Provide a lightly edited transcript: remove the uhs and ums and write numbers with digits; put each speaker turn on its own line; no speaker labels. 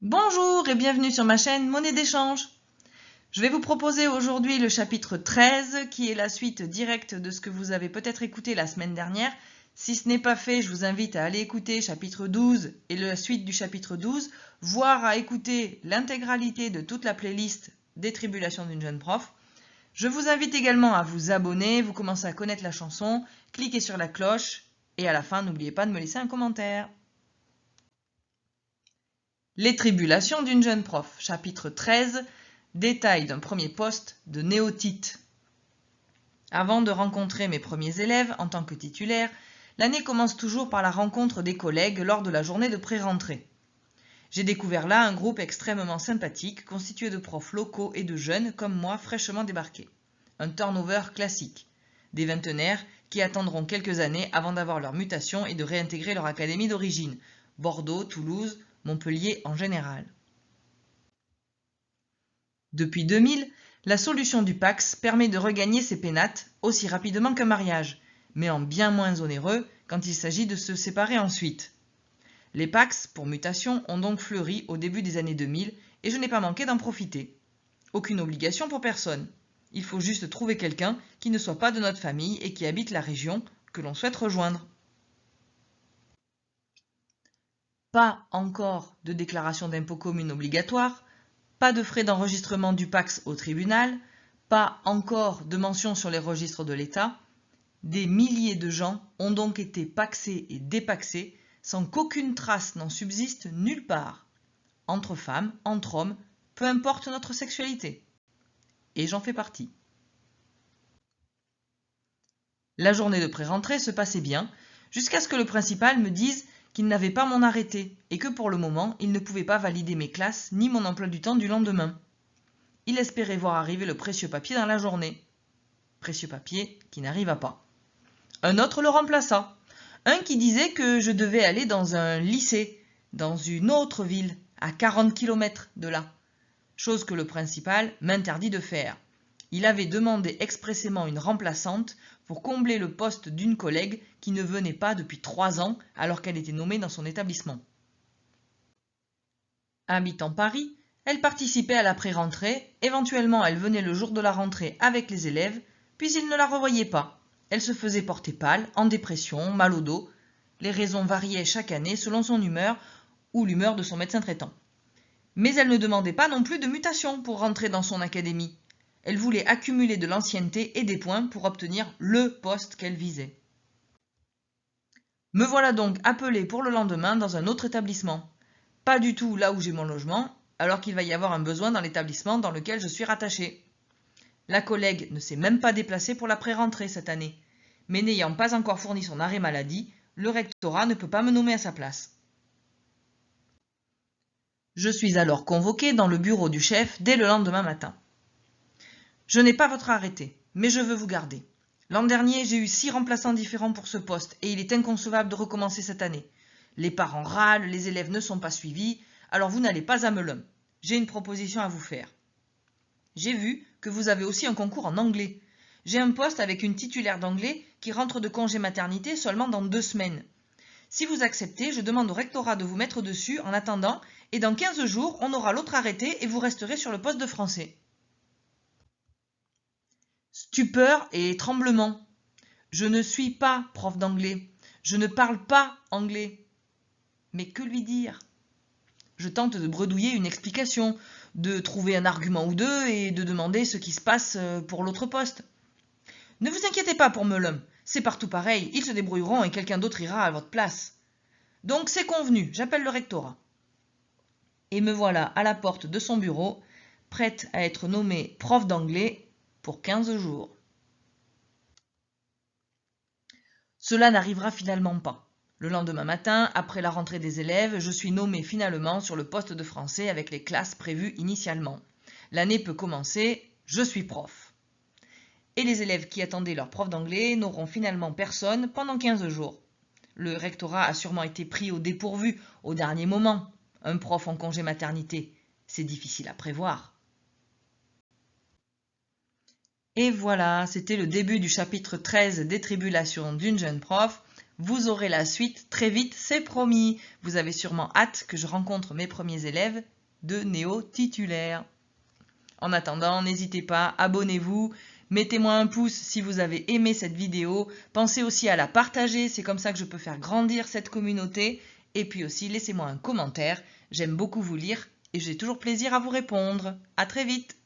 Bonjour et bienvenue sur ma chaîne Monnaie d'échange. Je vais vous proposer aujourd'hui le chapitre 13 qui est la suite directe de ce que vous avez peut-être écouté la semaine dernière. Si ce n'est pas fait, je vous invite à aller écouter chapitre 12 et la suite du chapitre 12, voire à écouter l'intégralité de toute la playlist des tribulations d'une jeune prof. Je vous invite également à vous abonner, vous commencez à connaître la chanson, cliquez sur la cloche et à la fin, n'oubliez pas de me laisser un commentaire. Les tribulations d'une jeune prof, chapitre 13, détail d'un premier poste de néotite. Avant de rencontrer mes premiers élèves en tant que titulaire, l'année commence toujours par la rencontre des collègues lors de la journée de pré-rentrée. J'ai découvert là un groupe extrêmement sympathique constitué de profs locaux et de jeunes comme moi fraîchement débarqués. Un turnover classique. Des vingtenaires qui attendront quelques années avant d'avoir leur mutation et de réintégrer leur académie d'origine, Bordeaux, Toulouse, Montpellier en général. Depuis 2000, la solution du PACS permet de regagner ses pénates aussi rapidement qu'un mariage, mais en bien moins onéreux quand il s'agit de se séparer ensuite. Les PACS pour mutation ont donc fleuri au début des années 2000 et je n'ai pas manqué d'en profiter. Aucune obligation pour personne. Il faut juste trouver quelqu'un qui ne soit pas de notre famille et qui habite la région que l'on souhaite rejoindre. Pas encore de déclaration d'impôt commune obligatoire, pas de frais d'enregistrement du PACS au tribunal, pas encore de mention sur les registres de l'État. Des milliers de gens ont donc été pacsés et dépacsés sans qu'aucune trace n'en subsiste nulle part. Entre femmes, entre hommes, peu importe notre sexualité. Et j'en fais partie. La journée de pré-rentrée se passait bien, jusqu'à ce que le principal me dise qu'il n'avait pas mon arrêté et que pour le moment, il ne pouvait pas valider mes classes ni mon emploi du temps du lendemain. Il espérait voir arriver le précieux papier dans la journée. Précieux papier qui n'arriva pas. Un autre le remplaça. Un qui disait que je devais aller dans un lycée, dans une autre ville, à 40 km de là. Chose que le principal m'interdit de faire. Il avait demandé expressément une remplaçante pour combler le poste d'une collègue qui ne venait pas depuis 3 ans alors qu'elle était nommée dans son établissement. Habitant Paris, elle participait à la pré-rentrée, éventuellement elle venait le jour de la rentrée avec les élèves, puis ils ne la revoyaient pas. Elle se faisait porter pâle, en dépression, mal au dos. Les raisons variaient chaque année selon son humeur ou l'humeur de son médecin traitant. Mais elle ne demandait pas non plus de mutation pour rentrer dans son académie. Elle voulait accumuler de l'ancienneté et des points pour obtenir le poste qu'elle visait. Me voilà donc appelée pour le lendemain dans un autre établissement. Pas du tout là où j'ai mon logement, alors qu'il va y avoir un besoin dans l'établissement dans lequel je suis rattachée. La collègue ne s'est même pas déplacée pour la pré-rentrée cette année, mais n'ayant pas encore fourni son arrêt maladie, le rectorat ne peut pas me nommer à sa place. Je suis alors convoquée dans le bureau du chef dès le lendemain matin. Je n'ai pas votre arrêté, mais je veux vous garder. L'an dernier, j'ai eu 6 remplaçants différents pour ce poste et il est inconcevable de recommencer cette année. Les parents râlent, les élèves ne sont pas suivis, alors vous n'allez pas à Melun. J'ai une proposition à vous faire. J'ai vu que vous avez aussi un concours en anglais. J'ai un poste avec une titulaire d'anglais qui rentre de congé maternité seulement dans 2 semaines. Si vous acceptez, je demande au rectorat de vous mettre dessus en attendant et dans 15 jours, on aura l'autre arrêté et vous resterez sur le poste de français. Stupeur et tremblement. Je ne suis pas prof d'anglais. Je ne parle pas anglais. Mais que lui dire? Je tente de bredouiller une explication, de trouver un argument ou deux et de demander ce qui se passe pour l'autre poste. Ne vous inquiétez pas pour Melun, c'est partout pareil, ils se débrouilleront et quelqu'un d'autre ira à votre place. Donc c'est convenu, j'appelle le rectorat. Et me voilà à la porte de son bureau, prête à être nommée prof d'anglais pour 15 jours. Cela n'arrivera finalement pas. Le lendemain matin, après la rentrée des élèves, je suis nommée finalement sur le poste de français avec les classes prévues initialement. L'année peut commencer, je suis prof. Et les élèves qui attendaient leur prof d'anglais n'auront finalement personne pendant 15 jours. Le rectorat a sûrement été pris au dépourvu au dernier moment. Un prof en congé maternité, c'est difficile à prévoir. Et voilà, c'était le début du chapitre 13 des tribulations d'une jeune prof. Vous aurez la suite très vite, c'est promis. Vous avez sûrement hâte que je rencontre mes premiers élèves de néo titulaires. En attendant, n'hésitez pas, abonnez-vous, mettez-moi un pouce si vous avez aimé cette vidéo. Pensez aussi à la partager, c'est comme ça que je peux faire grandir cette communauté. Et puis aussi, laissez-moi un commentaire. J'aime beaucoup vous lire et j'ai toujours plaisir à vous répondre. À très vite!